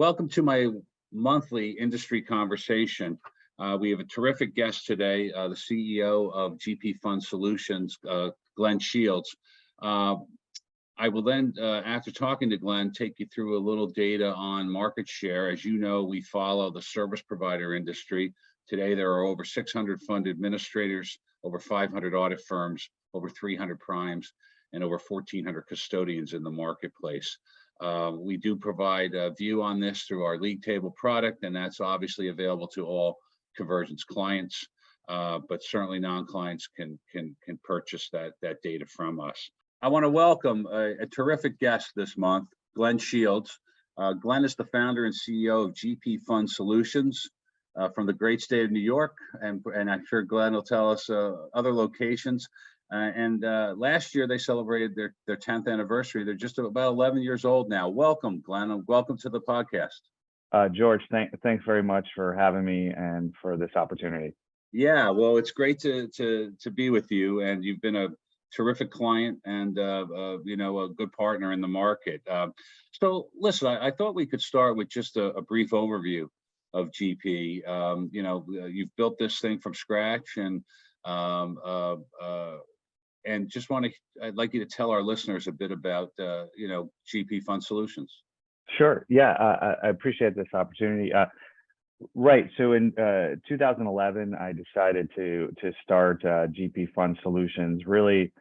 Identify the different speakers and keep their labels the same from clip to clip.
Speaker 1: Welcome to my monthly industry conversation. We have a terrific guest today, the CEO of GP Fund Solutions, Glen Shields. Uh, I will then, after talking to Glenn, take you through a little data on market share. As you know, we follow the service provider industry. Today, there are over 600 fund administrators, over 500 audit firms, over 300 primes, and over 1,400 custodians in the marketplace. We do provide a view on this through our league table product, and that's obviously available to all Convergence clients, but certainly non-clients can purchase that data from us. I want to welcome a terrific guest this month, Glen Shields. Glen is the founder and CEO of GP Fund Solutions from the great state of New York, and I'm sure Glen will tell us other locations. Last year they celebrated their 10th anniversary. They're just about 11 years old now. Welcome, Glen, and welcome to the podcast.
Speaker 2: George, thanks very much for having me and for this opportunity.
Speaker 1: Yeah, well, it's great to be with you, and you've been a terrific client and a good partner in the market. So listen, I thought we could start with just a brief overview of GP. You've built this thing from scratch, and just I'd like you to tell our listeners a bit about GP Fund Solutions.
Speaker 2: Sure. Yeah, I appreciate this opportunity. Right. So in 2011, I decided to start GP Fund Solutions, really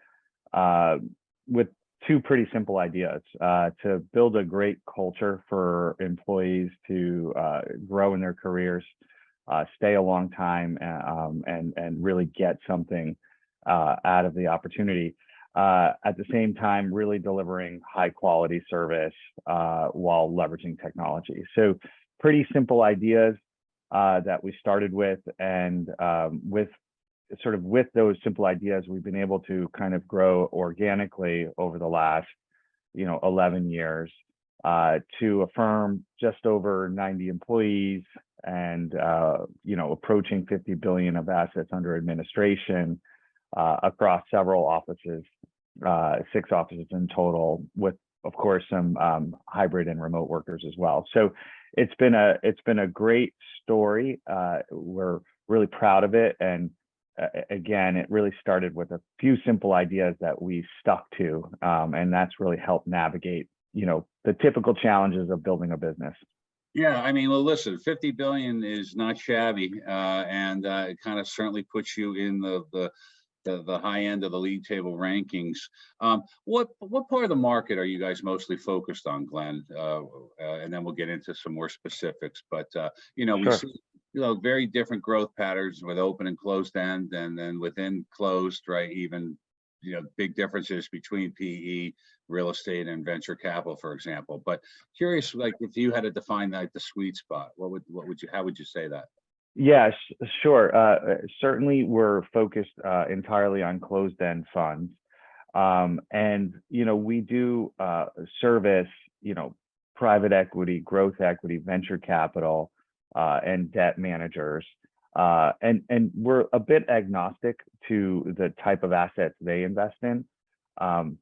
Speaker 2: with two pretty simple ideas: to build a great culture for employees to grow in their careers, stay a long time, and really get something out of the opportunity. At the same time, really delivering high quality service while leveraging technology. So pretty simple ideas that we started with, and with those simple ideas, we've been able to kind of grow organically over the last 11 years to a firm just over 90 employees and approaching 50 billion of assets under administration across several offices, 6 offices in total, with of course some hybrid and remote workers as well. So it's been a great story. We're really proud of it, and again, it really started with a few simple ideas that we stuck to, and that's really helped navigate the typical challenges of building a business.
Speaker 1: Yeah, I mean, well, listen, 50 billion is not shabby, and it kind of certainly puts you in the high end of the league table rankings. What part of the market are you guys mostly focused on, Glen? And then we'll get into some more specifics. But we
Speaker 2: Sure.
Speaker 1: see very different growth patterns with open and closed end, and then within closed, right? Even big differences between PE, real estate, and venture capital, for example. But curious, like if you had to define the sweet spot, how would you say that?
Speaker 2: Yeah, sure. Certainly, we're focused entirely on closed-end funds, and we do service private equity, growth equity, venture capital, and debt managers, and we're a bit agnostic to the type of assets they invest in,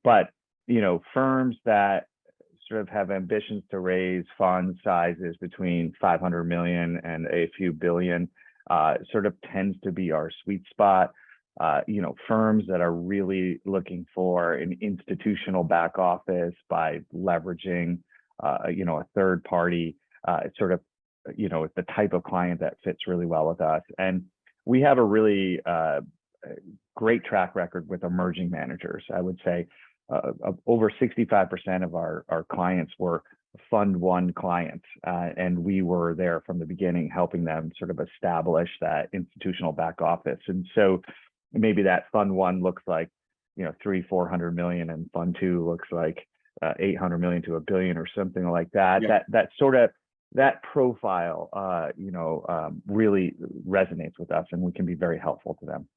Speaker 2: but firms that sort of have ambitions to raise fund sizes between 500 million and a few billion sort of tends to be our sweet spot. Firms that are really looking for an institutional back office by leveraging a third party, it's the type of client that fits really well with us. And we have a really great track record with emerging managers. I would say over 65% of our clients were Fund 1 clients, and we were there from the beginning, helping them sort of establish that institutional back office. And so maybe that Fund 1 looks like 300-400 million, and Fund 2 looks like 800 million to $1 billion or something like that.
Speaker 1: Yeah.
Speaker 2: That profile really resonates with us, and we can be very helpful to them.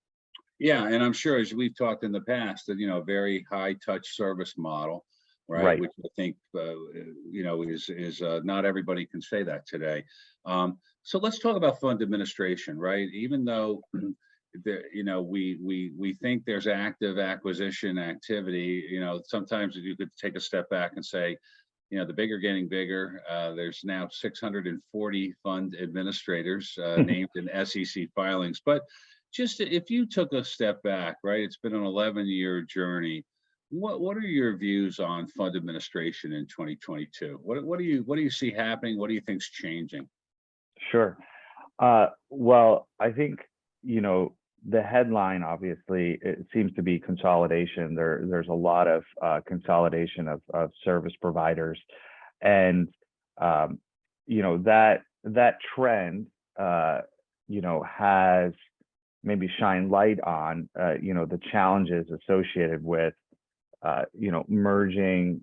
Speaker 1: Yeah, and I'm sure, as we've talked in the past, that very high touch service model, right?
Speaker 2: Right.
Speaker 1: Which I think is not everybody can say that today. So let's talk about fund administration, right? Even though we think there's active acquisition activity, sometimes you could take a step back and say, the bigger getting bigger. There's now 640 fund administrators named in SEC filings. But just if you took a step back, right? It's been an 11-year journey. What are your views on fund administration in 2022? What do you see happening? What do you think's changing?
Speaker 2: Sure. Well, I think, the headline, obviously, it seems to be consolidation. There's a lot of consolidation of service providers, and that trend, has maybe shined light on, the challenges associated with, merging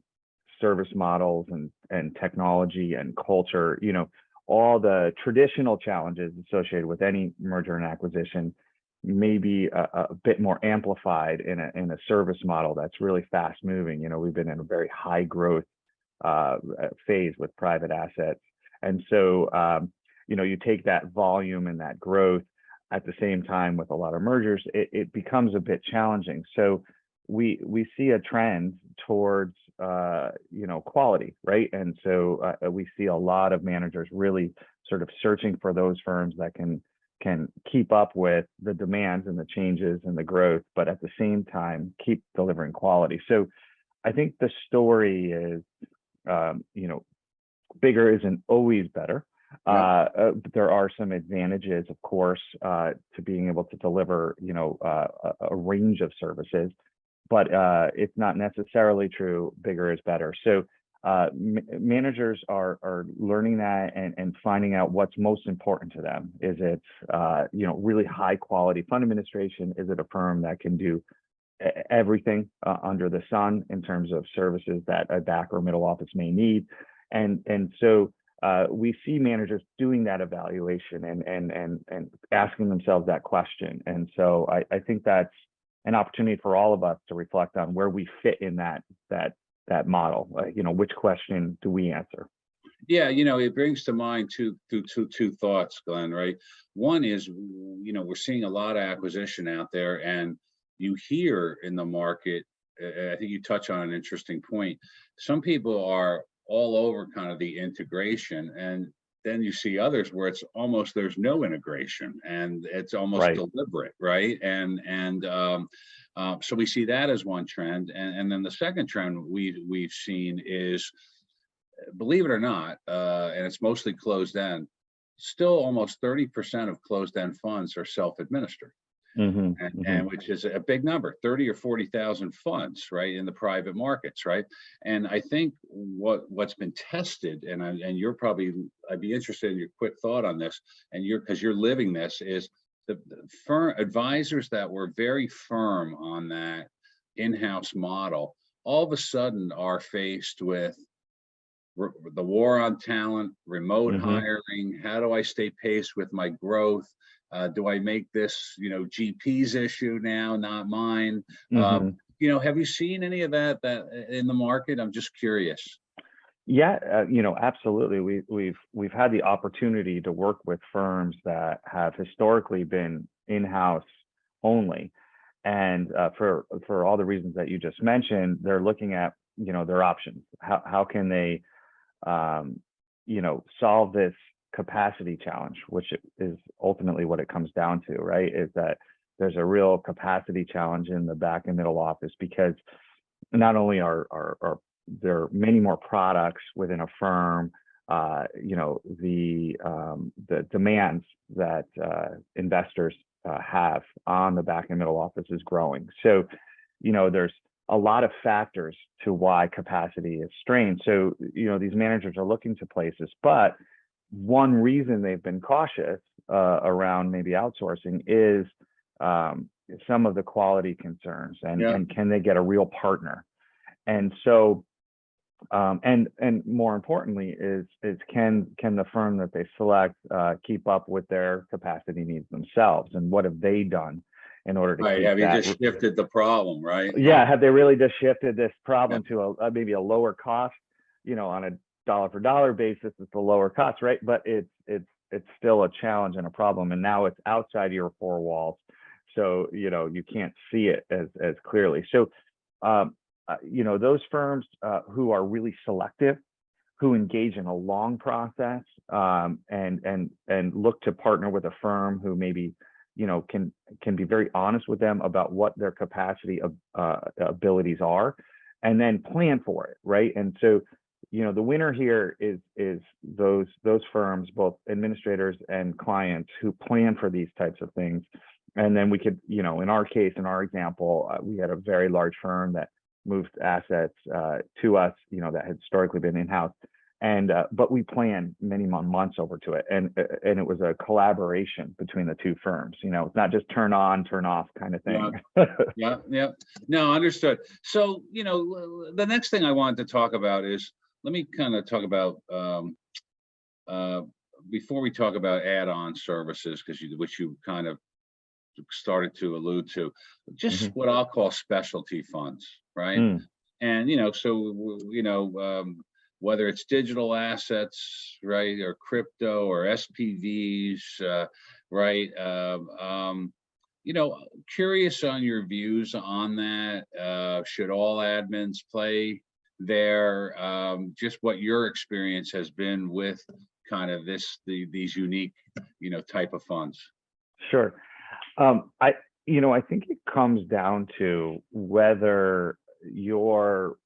Speaker 2: service models and technology and culture. All the traditional challenges associated with any merger and acquisition may be a bit more amplified in a service model that's really fast moving. We've been in a very high growth phase with private assets. And so, you take that volume and that growth at the same time with a lot of mergers, it becomes a bit challenging. So we see a trend towards, quality, right? And so we see a lot of managers really sort of searching for those firms that can keep up with the demands and the changes and the growth, but at the same time keep delivering quality. So I think the story is, bigger isn't always better. There are some advantages, of course, to being able to deliver, a range of services, but it's not necessarily true bigger is better. So managers are learning that and finding out what's most important to them. Is it, really high quality fund administration? Is it a firm that can do everything under the sun in terms of services that a back or middle office may need? And so we see managers doing that evaluation and asking themselves that question. And so I think that's an opportunity for all of us to reflect on where we fit in that model. Which question do we answer?
Speaker 1: Yeah, it brings to mind two thoughts, Glenn, right? One is, we're seeing a lot of acquisition out there, and you hear in the market, I think you touch on an interesting point. Some people are all over kind of the integration, and then you see others where it's almost there's no integration and it's almost
Speaker 2: Right.
Speaker 1: deliberate, right? So we see that as one trend, and then the second trend we've seen is, believe it or not, and it's mostly closed end. Still, almost 30% of closed end funds are self-administered. And which is a big number, 30 or 40,000 funds, right, in the private markets, right? And I think what's been tested, and you're probably, I'd be interested in your quick thought on this, and because you're living this, is the firm advisors that were very firm on that in-house model, all of a sudden are faced with the war on talent, remote hiring. How do I stay pace with my growth? Do I make this, GP's issue now, not mine? Have you seen any of that in the market? I'm just curious.
Speaker 2: Yeah, absolutely. We've had the opportunity to work with firms that have historically been in-house only, and for all the reasons that you just mentioned, they're looking at their options. How can they solve this capacity challenge, which is ultimately what it comes down to, right? Is that there's a real capacity challenge in the back and middle office, because not only are there many more products within a firm, the demands that investors have on the back and middle office is growing. So, there's a lot of factors to why capacity is strained. So, these managers are looking to places, but one reason they've been cautious around maybe outsourcing is some of the quality concerns, and can they get a real partner? And so, and more importantly is can the firm that they select keep up with their capacity needs themselves, and what have they done in order to keep
Speaker 1: Have you
Speaker 2: that?
Speaker 1: just shifted the problem, right?
Speaker 2: Yeah, have they really just shifted this problem to maybe a lower cost, on a dollar for dollar basis? It's a lower cost, right? But it's still a challenge and a problem, and now it's outside your four walls, so you can't see it as clearly. So those firms who are really selective who engage in a long process, and look to partner with a firm who maybe, can be very honest with them about what their capacity of abilities are, and then plan for it, right? And so, the winner here is those firms, both administrators and clients, who plan for these types of things. And then we could, in our case, in our example, we had a very large firm that moved assets to us, that had historically been in-house. And but we planned many months over to it, and it was a collaboration between the two firms. It's not just turn on, turn off kind of thing.
Speaker 1: Yeah. No, understood. So, the next thing I wanted to talk about is, let me kind of talk about before we talk about add-on services, which you kind of started to allude to, just what I'll call specialty funds, right? And so whether it's digital assets, right, or crypto or SPVs, right? Curious on your views on that. Should all admins play there? Just what your experience has been with kind of these unique, type of funds.
Speaker 2: Sure. I think it comes down to whether your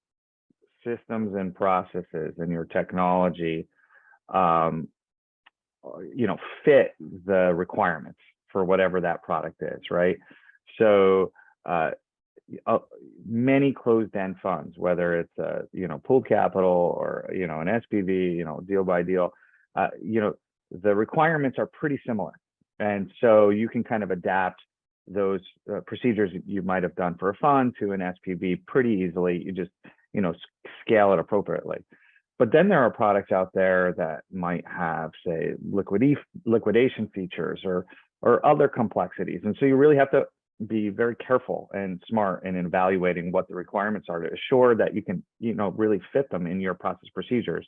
Speaker 2: systems and processes and your technology, fit the requirements for whatever that product is, right? So many closed-end funds, whether it's pooled capital or an SPV, deal by deal, the requirements are pretty similar, and so you can kind of adapt those procedures you might have done for a fund to an SPV pretty easily. You just scale it appropriately. But then there are products out there that might have, say, liquidation features or other complexities, and so you really have to be very careful and smart in evaluating what the requirements are to assure that you can really fit them in your process procedures.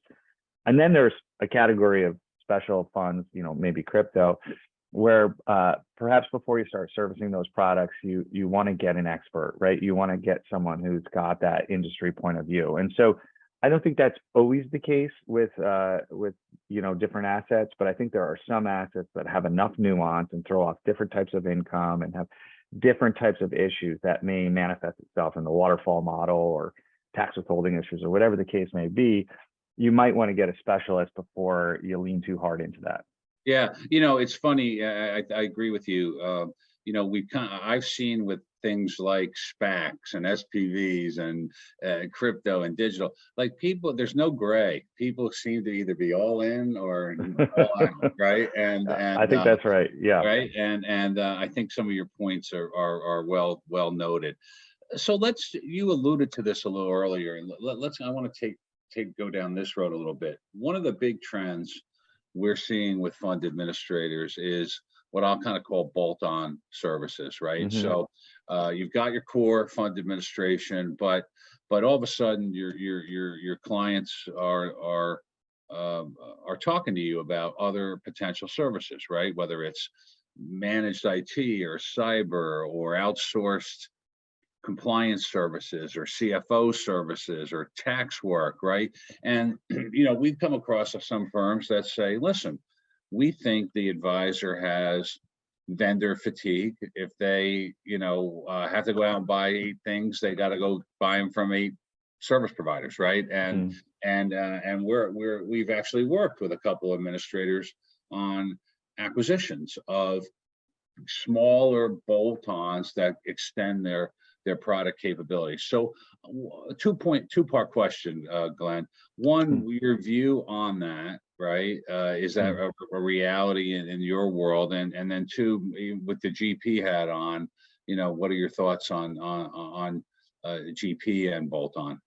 Speaker 2: And then there's a category of special funds, maybe crypto, where perhaps before you start servicing those products, you want to get an expert, right? You want to get someone who's got that industry point of view. And so I don't think that's always the case with different assets, but I think there are some assets that have enough nuance and throw off different types of income and have different types of issues that may manifest itself in the waterfall model or tax withholding issues or whatever the case may be. You might want to get a specialist before you lean too hard into that.
Speaker 1: Yeah, it's funny. I agree with you. I've seen with things like SPACs and SPVs and crypto and digital, like there's no gray. People seem to either be all in or all out, right? And
Speaker 2: I think that's right. Yeah.
Speaker 1: Right. And I think some of your points are well noted. So you alluded to this a little earlier, and I want to go down this road a little bit. One of the big trends we're seeing with fund administrators is what I'll kind of call bolt-on services, right? So you've got your core fund administration, but all of a sudden your clients are talking to you about other potential services, right? Whether it's managed IT or cyber or outsourced compliance services or CFO services or tax work, right? And we've come across some firms that say, listen, we think the advisor has vendor fatigue. If they have to go out and buy 8 things, they got to go buy them from 8 service providers, right? And we've actually worked with a couple of administrators on acquisitions of smaller bolt-ons that extend their product capabilities. So two-part question, Glenn. One, your view on that, right? Is that a reality in your world? And then two, with the GP hat on, what are your thoughts on GP and bolt-on?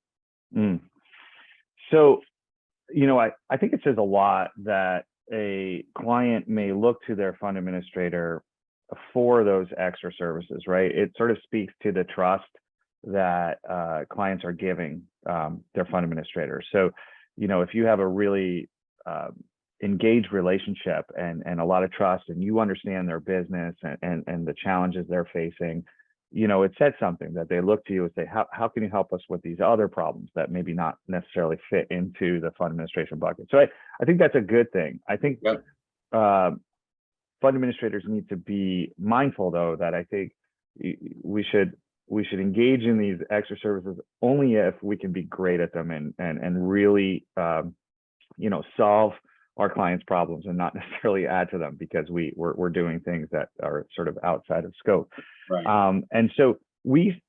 Speaker 2: So, I think it says a lot that a client may look to their fund administrator for those extra services, right? It sort of speaks to the trust that clients are giving their fund administrators. So, if you have a really engaged relationship and a lot of trust, and you understand their business and the challenges they're facing, it said something that they look to you and say, how can you help us with these other problems that maybe not necessarily fit into the fund administration bucket? So I think that's a good thing. I think
Speaker 1: Yep.
Speaker 2: fund administrators need to be mindful, though, that I think we should engage in these extra services only if we can be great at them and really solve our clients' problems and not necessarily add to them because we're doing things that are sort of outside of scope.
Speaker 1: Right.
Speaker 2: And so we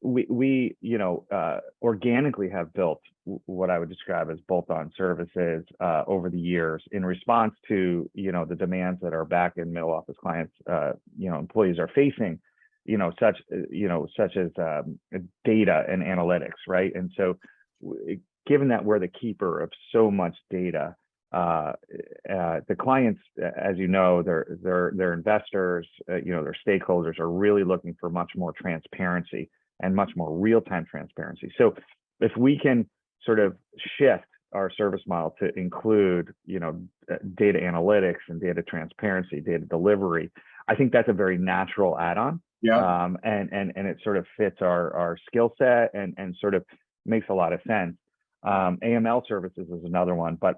Speaker 2: organically have built what I would describe as Bolton Services over the years in response to the demands that our back and middle office clients employees are facing, such as data and analytics, right? And so given that we're the keeper of so much data, the clients, as their investors, their stakeholders are really looking for much more transparency and much more real-time transparency. So if we can sort of shift our service model to include, data analytics and data transparency, data delivery, I think that's a very natural add-on.
Speaker 1: Yeah.
Speaker 2: And it sort of fits our skill set and sort of makes a lot of sense. AML services is another one, but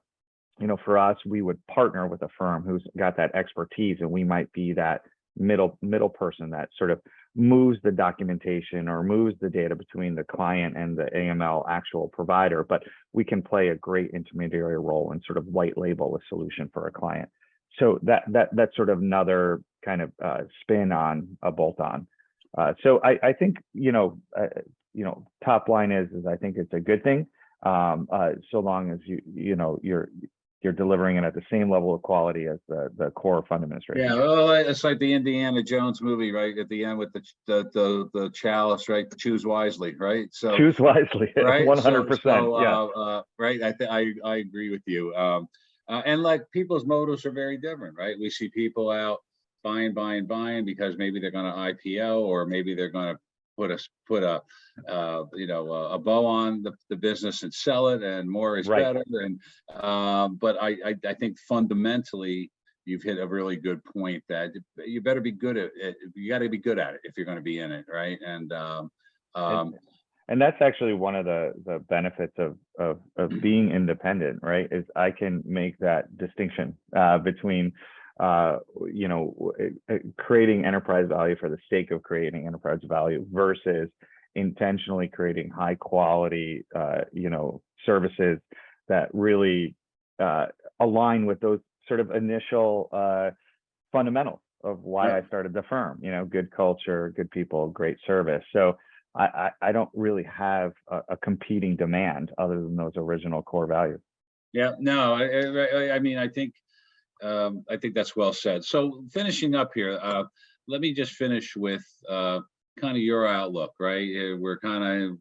Speaker 2: for us, we would partner with a firm who's got that expertise, and we might be that middle person that sort of moves the documentation or moves the data between the client and the AML actual provider, but we can play a great intermediary role and sort of white label a solution for a client. So that's sort of another kind of spin on a bolt-on. So I think top line is I think it's a good thing, so long as you're delivering it at the same level of quality as the core fund administration.
Speaker 1: Yeah, well, it's like the Indiana Jones movie, right? At the end with the chalice, right? Choose wisely, right? So
Speaker 2: choose wisely,
Speaker 1: right?
Speaker 2: 100%. Yeah.
Speaker 1: Right. I agree with you. And like people's motives are very different, right? We see people out buying because maybe they're going to IPO or maybe they're going to put a bow on the business and sell it, and more is
Speaker 2: Right.
Speaker 1: better. And but I think fundamentally you've hit a really good point that you better be good at it. You got to be good at it if you're going to be in it, right?
Speaker 2: And that's actually one of the benefits of being independent, right? Is I can make that distinction between creating enterprise value for the sake of creating enterprise value versus intentionally creating high quality, services that really align with those sort of initial fundamentals of why I started the firm. Good culture, good people, great service. So I don't really have a competing demand other than those original core values.
Speaker 1: Yeah, no, I mean, I think that's well said. So finishing up here, let me just finish with kind of your outlook, right? We're kind of,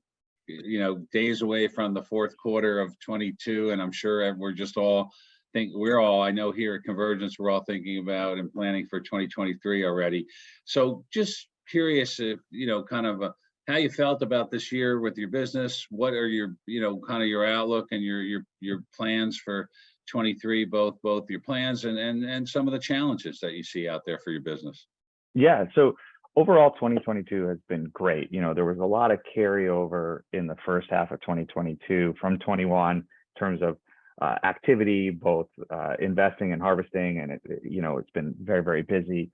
Speaker 1: days away from the fourth quarter of 22, and I'm sure we're just all I know here at Convergence, we're all thinking about and planning for 2023 already. So just curious if, kind of how you felt about this year with your business. What are your, kind of your outlook and your plans for 23, both your plans and some of the challenges that you see out there for your business?
Speaker 2: Yeah. So overall, 2022 has been great. There was a lot of carryover in the first half of 2022 from 21 in terms of activity, both investing and harvesting, and it's been very, very busy.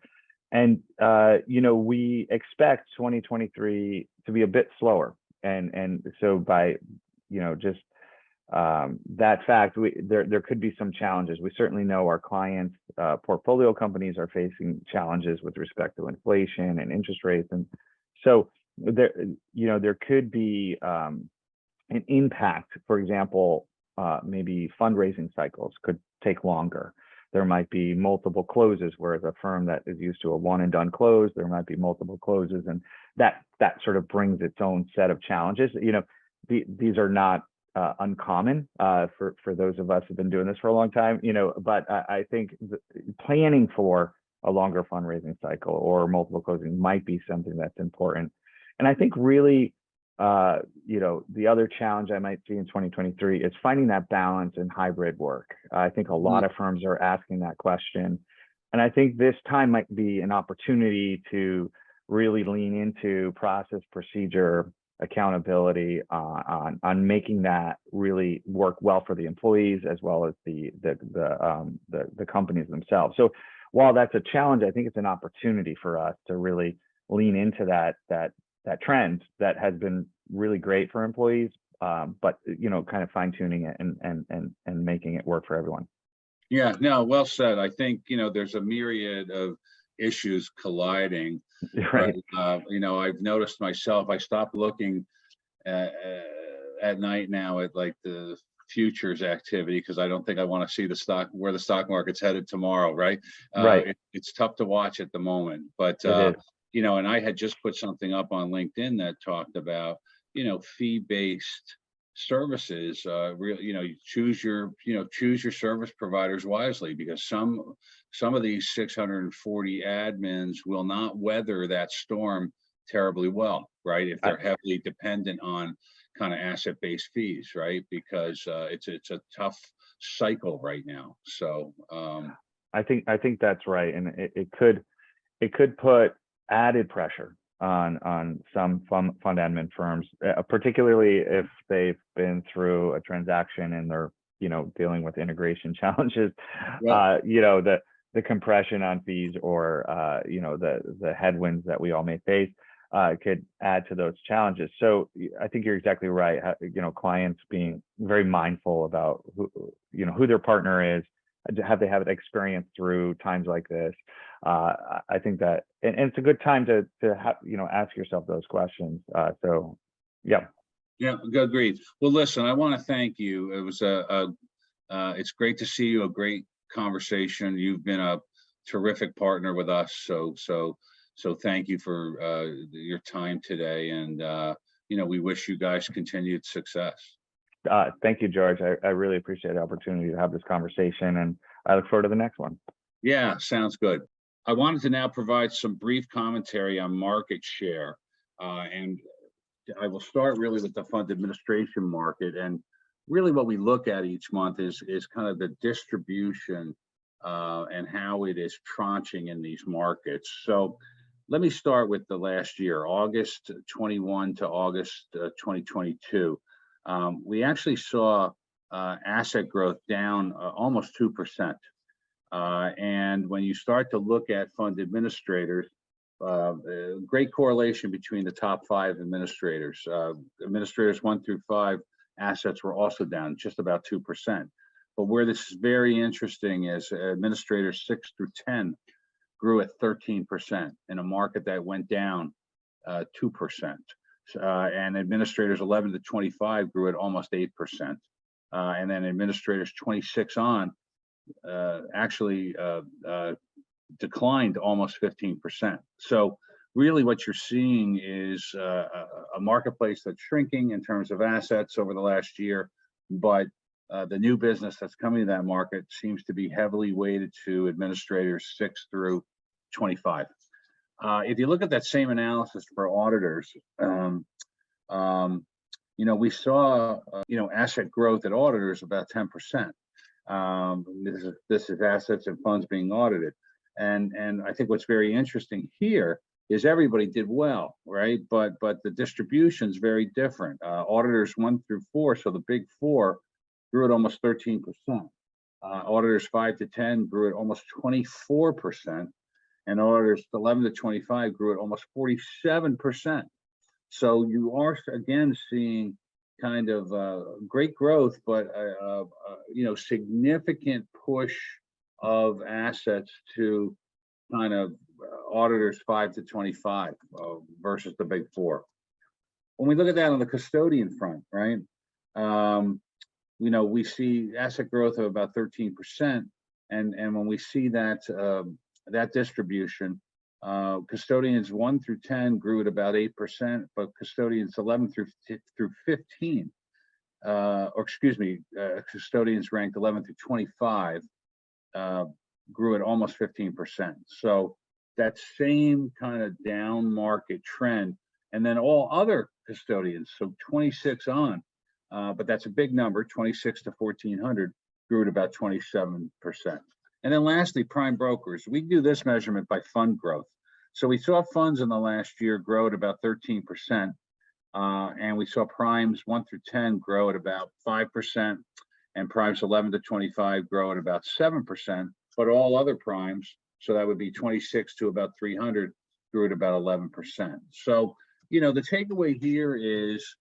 Speaker 2: And we expect 2023 to be a bit slower, and so by just that fact, there could be some challenges. We certainly know our clients, portfolio companies are facing challenges with respect to inflation and interest rates, and so there could be an impact. For example, maybe fundraising cycles could take longer. There might be multiple closes, whereas a firm that is used to a one and done close, there might be multiple closes, and that sort of brings its own set of challenges. These are not uncommon for those of us who've been doing this for a long time, but I think planning for a longer fundraising cycle or multiple closing might be something that's important. And I think really, the other challenge I might see in 2023 is finding that balance in hybrid work. I think a lot of firms are asking that question. And I think this time might be an opportunity to really lean into process, procedure, accountability on making that really work well for the employees as well as the companies themselves. So while that's a challenge, I think it's an opportunity for us to really lean into that trend that has been really great for employees, but kind of fine tuning it and making it work for everyone.
Speaker 1: Yeah, no, well said. I think, there's a myriad of issues colliding.
Speaker 2: Right.
Speaker 1: I've noticed myself, I stopped looking at night now at like the futures activity because I don't think I want to see where the stock market's headed tomorrow, right?
Speaker 2: Right.
Speaker 1: It's tough to watch at the moment, but
Speaker 2: It is.
Speaker 1: and I had just put something up on LinkedIn that talked about, fee-based services. You choose your service providers wisely, because some of these 640 admins will not weather that storm terribly well, right? If they're heavily dependent on kind of asset-based fees, right? Because it's a tough cycle right now. So
Speaker 2: I think that's right, and it could put added pressure on some fund admin firms, particularly if they've been through a transaction and they're dealing with integration challenges.
Speaker 1: yeah.
Speaker 2: The compression on fees or the headwinds that we all may face could add to those challenges. So I think you're exactly right. Clients being very mindful about who their partner is, have they had experience through times like this. I think that, and it's a good time to ask yourself those questions. So, yeah.
Speaker 1: Yeah, agreed. Well, listen, I want to thank you. It was it's great to see you. A great conversation. You've been a terrific partner with us. So thank you for your time today. And we wish you guys continued success.
Speaker 2: Thank you, George. I really appreciate the opportunity to have this conversation, and I look forward to the next one.
Speaker 1: Yeah, sounds good. I wanted to now provide some brief commentary on market share, and I will start really with the fund administration market. And really what we look at each month is kind of the distribution and how it is tranching in these markets. So let me start with the last year, August 21 to August 2022. We actually saw asset growth down almost 2%. And when you start to look at fund administrators, great correlation between the top 5 administrators. Administrators 1 through 5 assets were also down just about 2%. But where this is very interesting is administrators 6 through 10 grew at 13% in a market that went down 2%. And administrators 11 to 25 grew at almost 8%. And then administrators 26 on actually declined almost 15%. So really what you're seeing is a marketplace that's shrinking in terms of assets over the last year, but the new business that's coming to that market seems to be heavily weighted to administrators 6 through 25. If you look at that same analysis for auditors, we saw asset growth at auditors about 10%. This is assets and funds being audited, and I think what's very interesting here is everybody did well, right? But the distribution is very different. Auditors 1 through 4, so the big 4, grew at almost 13%. Auditors 5 to 10 grew at almost 24%, and auditors 11 to 25 grew at almost 47%. So you are again seeing kind of great growth, but significant push of assets to kind of auditors 5 to 25 versus the big 4. When we look at that on the custodian front, right? We see asset growth of about 13%, and when we see that that distribution, custodians 1 through 10 grew at about 8%, but custodians 11 through 15, custodians ranked 11 through 25 grew at almost 15%. So that same kind of down market trend, and then all other custodians, so 26 on, but that's a big number, 26 to 1,400, grew at about 27%. And then lastly, prime brokers. We do this measurement by fund growth. So we saw funds in the last year grow at about 13%. And we saw primes 1 through 10 grow at about 5%, and primes 11 to 25 grow at about 7%. But all other primes, so that would be 26 to about 300, grew at about 11%. So, you know, the takeaway here is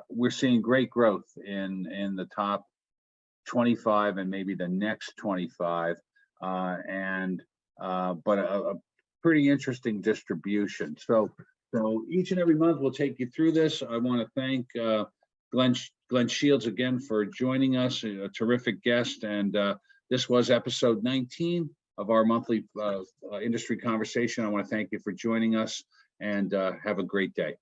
Speaker 1: we're seeing great growth in the top 25 and maybe the next 25, but a pretty interesting distribution. So each and every month we'll take you through this. I want to thank Glen Shields again for joining us, a terrific guest. And this was episode 19 of our monthly industry conversation. I want to thank you for joining us, and have a great day.